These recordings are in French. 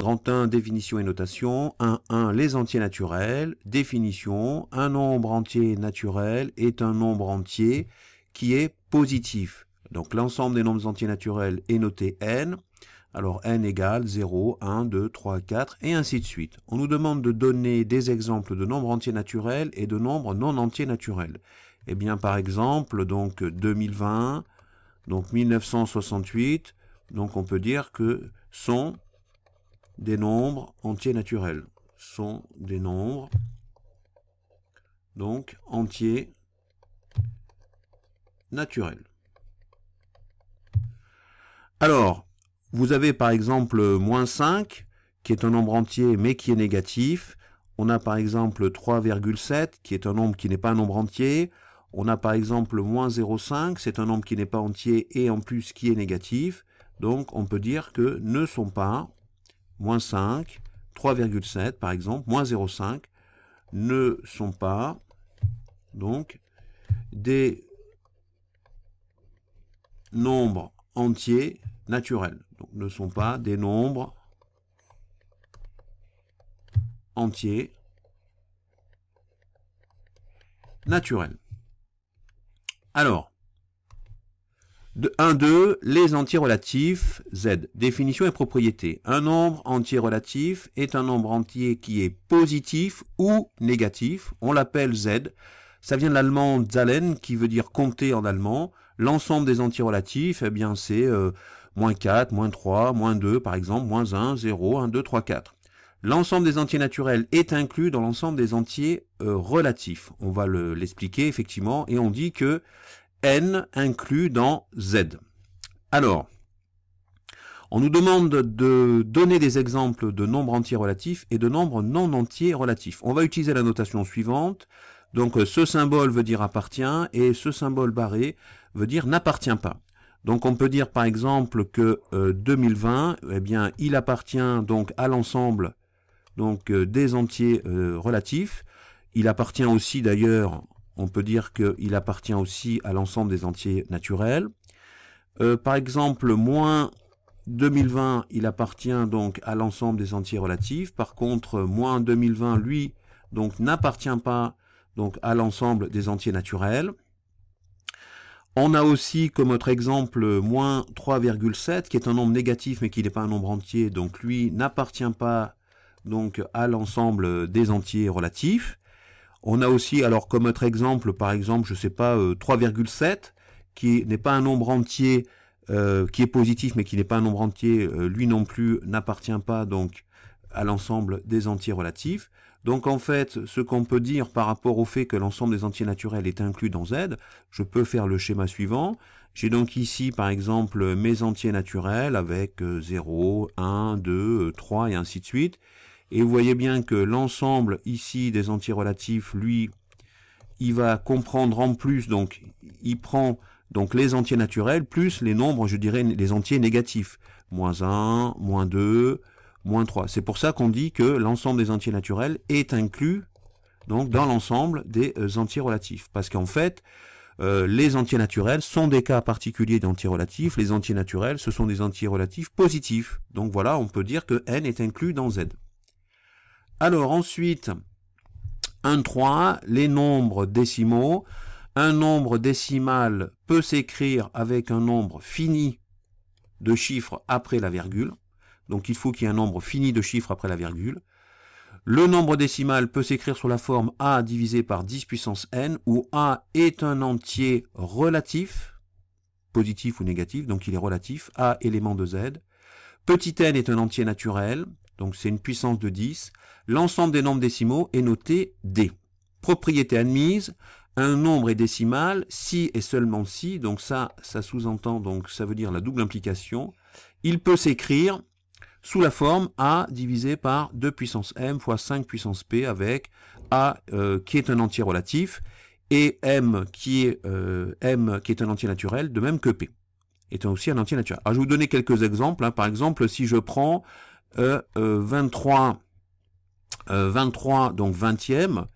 Grand 1, définition et notation. 1, les entiers naturels. Définition, un nombre entier naturel est un nombre entier qui est positif. Donc l'ensemble des nombres entiers naturels est noté n. Alors n égale 0, 1, 2, 3, 4 et ainsi de suite. On nous demande de donner des exemples de nombres entiers naturels et de nombres non entiers naturels. Eh bien par exemple, donc 2020, donc 1968, donc on peut dire que sont des nombres entiers naturels. Sont des nombres donc entiers naturels. Alors, vous avez par exemple moins 5, qui est un nombre entier mais qui est négatif. On a par exemple 3,7, qui est un nombre qui n'est pas un nombre entier. On a par exemple moins 0,5, c'est un nombre qui n'est pas entier et en plus qui est négatif. Donc on peut dire que ne sont pas, moins 5, 3,7 par exemple, moins 0,5, ne sont pas donc des nombres entiers naturels. Donc ne sont pas des nombres entiers naturels. Alors, 1, 2, les entiers relatifs, Z. Définition et propriété. Un nombre entier relatif est un nombre entier qui est positif ou négatif. On l'appelle Z. Ça vient de l'allemand Zahlen, qui veut dire compter en allemand. L'ensemble des entiers relatifs, eh bien, c'est moins 4, moins 3, moins 2, par exemple, moins 1, 0, 1, 2, 3, 4. L'ensemble des entiers naturels est inclus dans l'ensemble des entiers relatifs. On va l'expliquer, effectivement, et on dit que n inclus dans Z. Alors, on nous demande de donner des exemples de nombres entiers relatifs et de nombres non entiers relatifs. On va utiliser la notation suivante. Donc, ce symbole veut dire appartient et ce symbole barré veut dire n'appartient pas. Donc, on peut dire par exemple que 2020, eh bien, il appartient donc à l'ensemble donc des entiers relatifs. Il appartient aussi d'ailleurs, on peut dire qu'il appartient aussi à l'ensemble des entiers naturels. Par exemple, moins 2020, il appartient donc à l'ensemble des entiers relatifs. Par contre, moins 2020, lui, donc n'appartient pas donc à l'ensemble des entiers naturels. On a aussi comme autre exemple moins 3,7 qui est un nombre négatif mais qui n'est pas un nombre entier, donc lui n'appartient pas donc à l'ensemble des entiers relatifs. On a aussi alors comme autre exemple, par exemple, je sais pas, 3,7 qui n'est pas un nombre entier qui est positif mais qui n'est pas un nombre entier, lui non plus n'appartient pas donc à l'ensemble des entiers relatifs. Donc en fait, ce qu'on peut dire par rapport au fait que l'ensemble des entiers naturels est inclus dans Z, je peux faire le schéma suivant. J'ai donc ici par exemple mes entiers naturels avec 0, 1, 2, 3 et ainsi de suite. Et vous voyez bien que l'ensemble ici des entiers relatifs, lui, il va comprendre en plus, donc il prend donc les entiers naturels plus les nombres, je dirais, les entiers négatifs. Moins 1, moins 2, moins 3. C'est pour ça qu'on dit que l'ensemble des entiers naturels est inclus donc dans l'ensemble des entiers relatifs. Parce qu'en fait, les entiers naturels sont des cas particuliers d'entiers relatifs. Les entiers naturels, ce sont des entiers relatifs positifs. Donc voilà, on peut dire que n est inclus dans Z. Alors ensuite, 1, 3, les nombres décimaux. Un nombre décimal peut s'écrire avec un nombre fini de chiffres après la virgule. Donc il faut qu'il y ait un nombre fini de chiffres après la virgule. Le nombre décimal peut s'écrire sous la forme a divisé par 10 puissance n, où a est un entier relatif, positif ou négatif, donc il est relatif, a élément de z. Petit n est un entier naturel, donc c'est une puissance de 10. L'ensemble des nombres décimaux est noté d. Propriété admise, un nombre est décimal si et seulement si, donc ça sous-entend, donc ça veut dire la double implication. Il peut s'écrire sous la forme a divisé par 2 puissance m fois 5 puissance p, avec a qui est un entier relatif et m qui est un entier naturel, de même que p est aussi un entier naturel. Alors je vais vous donner quelques exemples. Hein. Par exemple, si je prends 23 donc 20e,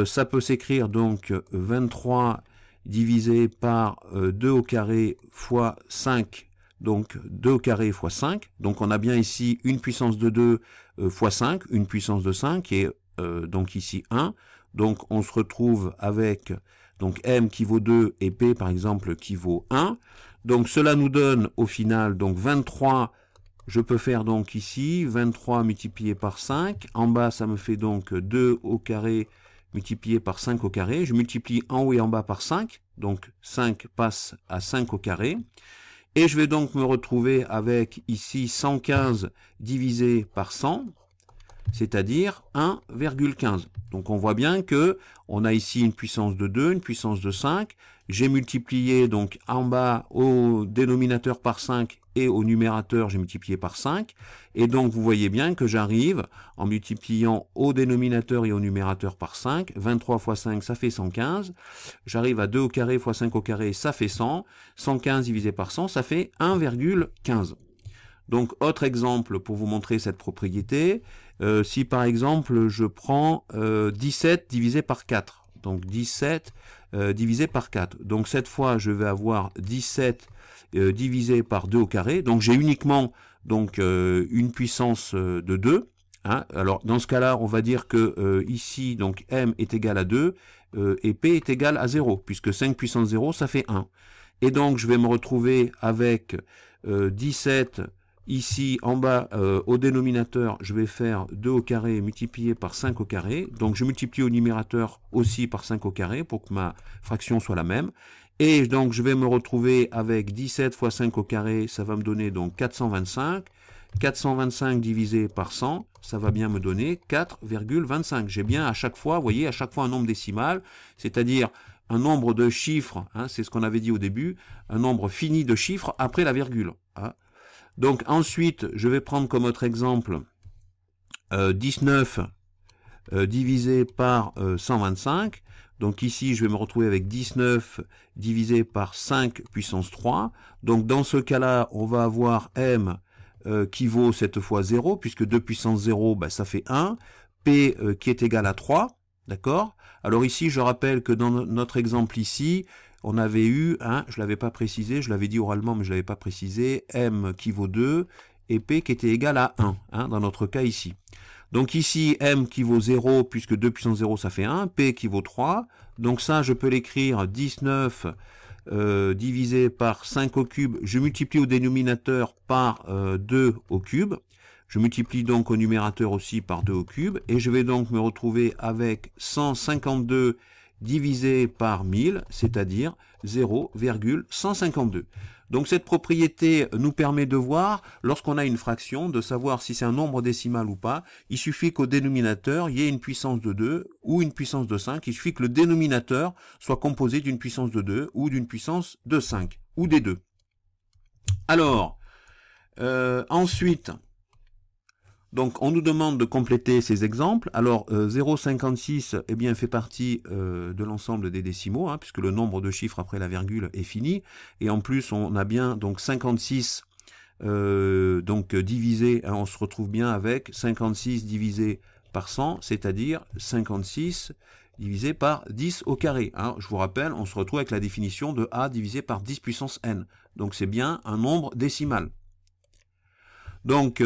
ça peut s'écrire donc 23 divisé par 2 au carré fois 5 donc 2 au carré fois 5. Donc on a bien ici une puissance de 2 fois 5, une puissance de 5 qui est donc ici 1. Donc on se retrouve avec donc m qui vaut 2 et p par exemple qui vaut 1. Donc cela nous donne au final donc 23. Je peux faire donc ici 23 multiplié par 5. En bas ça me fait donc 2 au carré multiplié par 5 au carré. Je multiplie en haut et en bas par 5. Donc 5 passe à 5 au carré. Et je vais donc me retrouver avec ici 115 divisé par 100, c'est-à-dire 1,15. Donc on voit bien que on a ici une puissance de 2, une puissance de 5. J'ai multiplié donc en bas au dénominateur par 5 et au numérateur j'ai multiplié par 5. Et donc vous voyez bien que j'arrive en multipliant au dénominateur et au numérateur par 5. 23 fois 5 ça fait 115. J'arrive à 2 au carré fois 5 au carré ça fait 100. 115 divisé par 100 ça fait 1,15. Donc autre exemple pour vous montrer cette propriété. Si par exemple je prends 17 divisé par 4. Donc 17 divisé par 4. Donc cette fois je vais avoir 17 divisé par 2 au carré. Donc j'ai uniquement donc une puissance de 2. Hein. Alors dans ce cas-là, on va dire que ici donc m est égal à 2 et p est égal à 0, puisque 5 puissance 0 ça fait 1. Et donc je vais me retrouver avec 17 ici en bas au dénominateur, je vais faire 2 au carré multiplié par 5 au carré. Donc je multiplie au numérateur aussi par 5 au carré pour que ma fraction soit la même. Et donc je vais me retrouver avec 17 fois 5 au carré, ça va me donner donc 425. 425 divisé par 100, ça va bien me donner 4,25. J'ai bien à chaque fois, vous voyez, à chaque fois un nombre décimal, c'est-à-dire un nombre de chiffres, hein, c'est ce qu'on avait dit au début, un nombre fini de chiffres après la virgule. Hein. Donc ensuite, je vais prendre comme autre exemple 19 divisé par 125. Donc ici, je vais me retrouver avec 19 divisé par 5 puissance 3. Donc dans ce cas-là, on va avoir m qui vaut cette fois 0, puisque 2 puissance 0, bah, ça fait 1. P qui est égal à 3. D'accord? Alors ici, je rappelle que dans notre exemple ici, on avait eu, hein, je ne l'avais pas précisé, je l'avais dit oralement, mais je ne l'avais pas précisé, m qui vaut 2 et p qui était égal à 1, hein, dans notre cas ici. Donc ici, m qui vaut 0, puisque 2 puissance 0, ça fait 1, p qui vaut 3. Donc ça, je peux l'écrire 19 divisé par 5 au cube. Je multiplie au dénominateur par 2 au cube. Je multiplie donc au numérateur aussi par 2 au cube. Et je vais donc me retrouver avec 152 divisé par 1000, c'est-à-dire 0,152. Donc cette propriété nous permet de voir, lorsqu'on a une fraction, de savoir si c'est un nombre décimal ou pas. Il suffit qu'au dénominateur, il y ait une puissance de 2 ou une puissance de 5. Il suffit que le dénominateur soit composé d'une puissance de 2 ou d'une puissance de 5, ou des deux. Alors, ensuite, donc on nous demande de compléter ces exemples. Alors 0,56 eh bien fait partie de l'ensemble des décimaux, hein, puisque le nombre de chiffres après la virgule est fini. Et en plus on a bien donc 56 donc divisé, hein, on se retrouve bien avec 56 divisé par 100, c'est-à-dire 56 divisé par 10 au carré. Hein. Je vous rappelle, on se retrouve avec la définition de a divisé par 10 puissance n. Donc c'est bien un nombre décimal. Donc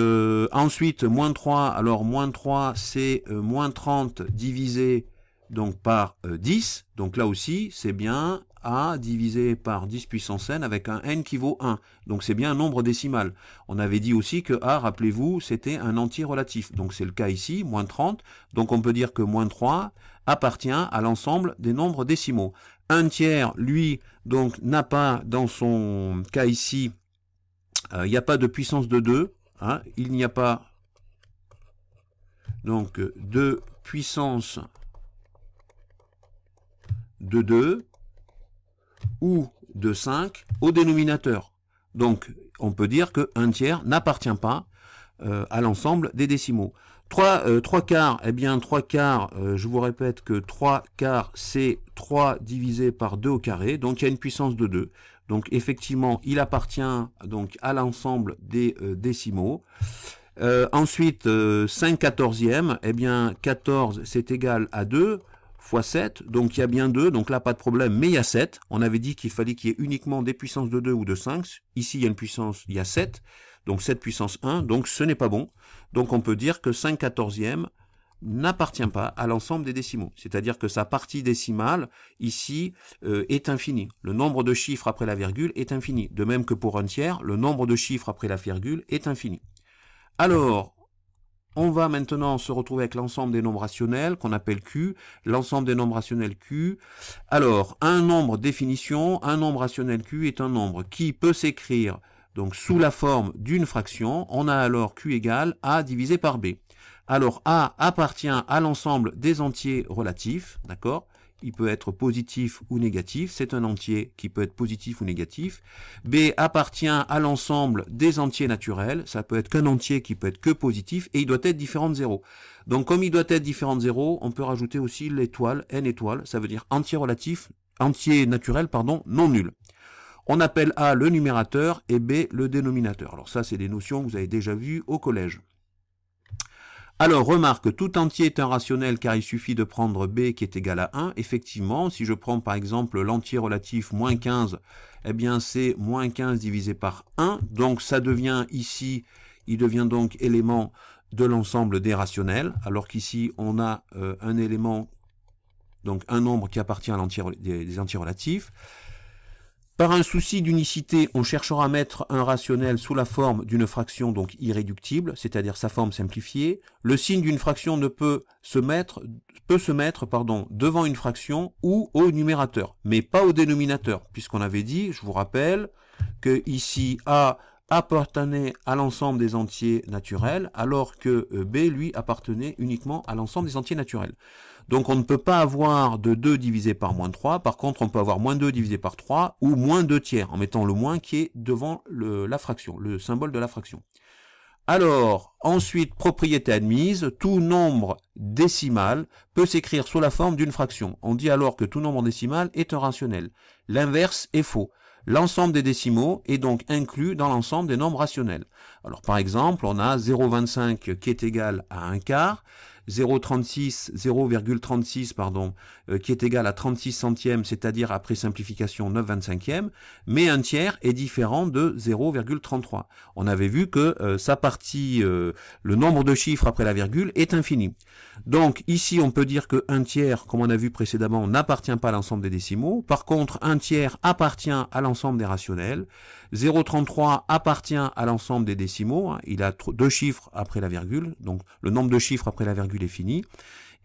ensuite, moins 3, alors moins 3 c'est moins 30 divisé donc par 10, donc là aussi c'est bien a divisé par 10 puissance n avec un n qui vaut 1, donc c'est bien un nombre décimal. On avait dit aussi que a, rappelez-vous, c'était un entier relatif, donc c'est le cas ici, moins 30, donc on peut dire que moins 3 appartient à l'ensemble des nombres décimaux. Un tiers, lui, donc n'a pas, dans son cas ici, il n'y a pas de puissance de 2, hein, il n'y a pas donc de puissance de 2 ou de 5 au dénominateur. Donc on peut dire que 1 tiers n'appartient pas à l'ensemble des décimaux. 3 quarts, eh bien 3 quarts, je vous répète que 3 quarts c'est 3 divisé par 2 au carré, donc il y a une puissance de 2. Donc effectivement, il appartient donc à l'ensemble des décimaux. Ensuite, 5 quatorzièmes, eh bien 14 c'est égal à 2 fois 7, donc il y a bien 2, donc là pas de problème, mais il y a 7. On avait dit qu'il fallait qu'il y ait uniquement des puissances de 2 ou de 5. Ici il y a une puissance, il y a 7, donc 7 puissance 1, donc ce n'est pas bon. Donc on peut dire que 5/14e n'appartient pas à l'ensemble des décimaux. C'est-à-dire que sa partie décimale, ici, est infinie. Le nombre de chiffres après la virgule est infini. De même que pour un tiers, le nombre de chiffres après la virgule est infini. Alors, on va maintenant se retrouver avec l'ensemble des nombres rationnels qu'on appelle Q. L'ensemble des nombres rationnels Q. Alors, un nombre définition, un nombre rationnel Q est un nombre qui peut s'écrire donc sous la forme d'une fraction. On a alors Q égale A divisé par B. Alors, A appartient à l'ensemble des entiers relatifs, d'accord ? Il peut être positif ou négatif, c'est un entier qui peut être positif ou négatif. B appartient à l'ensemble des entiers naturels, ça peut être qu'un entier qui peut être que positif, et il doit être différent de 0. Donc comme il doit être différent de 0, on peut rajouter aussi l'étoile, n étoile, ça veut dire entier relatif, entier naturel, pardon, non nul. On appelle A le numérateur et B le dénominateur. Alors ça, c'est des notions que vous avez déjà vues au collège. Alors, remarque, tout entier est un rationnel car il suffit de prendre B qui est égal à 1. Effectivement, si je prends par exemple l'entier relatif moins 15, eh bien c'est moins 15 divisé par 1. Donc ça devient ici, il devient donc élément de l'ensemble des rationnels, alors qu'ici on a un élément, donc un nombre qui appartient à des entiers relatifs. Par un souci d'unicité, on cherchera à mettre un rationnel sous la forme d'une fraction donc irréductible, c'est-à-dire sa forme simplifiée. Le signe d'une fraction ne peut se mettre devant une fraction ou au numérateur, mais pas au dénominateur, puisqu'on avait dit, je vous rappelle, que ici A appartenait à l'ensemble des entiers naturels, alors que B, lui, appartenait uniquement à l'ensemble des entiers naturels. Donc on ne peut pas avoir de 2 divisé par moins 3, par contre on peut avoir moins 2 divisé par 3, ou moins 2 tiers, en mettant le moins qui est devant la fraction, le symbole de la fraction. Alors, ensuite, propriété admise, tout nombre décimal peut s'écrire sous la forme d'une fraction. On dit alors que tout nombre décimal est un rationnel. L'inverse est faux. L'ensemble des décimaux est donc inclus dans l'ensemble des nombres rationnels. Alors par exemple, on a 0,25 qui est égal à 1 quart, 0,36 pardon, qui est égal à 36 centièmes, c'est-à-dire après simplification 9/25e, mais un tiers est différent de 0,33. On avait vu que sa partie, le nombre de chiffres après la virgule est infini. Donc ici on peut dire que un tiers, comme on a vu précédemment, n'appartient pas à l'ensemble des décimaux. Par contre, un tiers appartient à l'ensemble des rationnels. 0,33 appartient à l'ensemble des décimaux, hein, il a 2 chiffres après la virgule, donc le nombre de chiffres après la virgule est fini.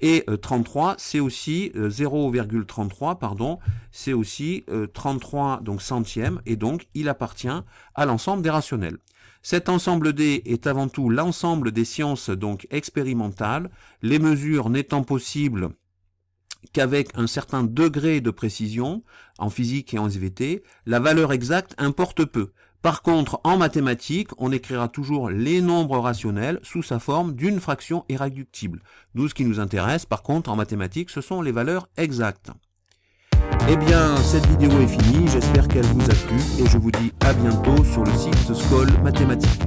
Et 33, c'est aussi 0,33, pardon, c'est aussi 33 donc centièmes, et donc il appartient à l'ensemble des rationnels. Cet ensemble D est avant tout l'ensemble des sciences donc expérimentales, les mesures n'étant possibles qu'avec un certain degré de précision, en physique et en SVT, la valeur exacte importe peu. Par contre, en mathématiques, on écrira toujours les nombres rationnels sous sa forme d'une fraction irréductible. Nous, ce qui nous intéresse, par contre, en mathématiques, ce sont les valeurs exactes. Eh bien, cette vidéo est finie, j'espère qu'elle vous a plu, et je vous dis à bientôt sur le site Skol Mathématiques.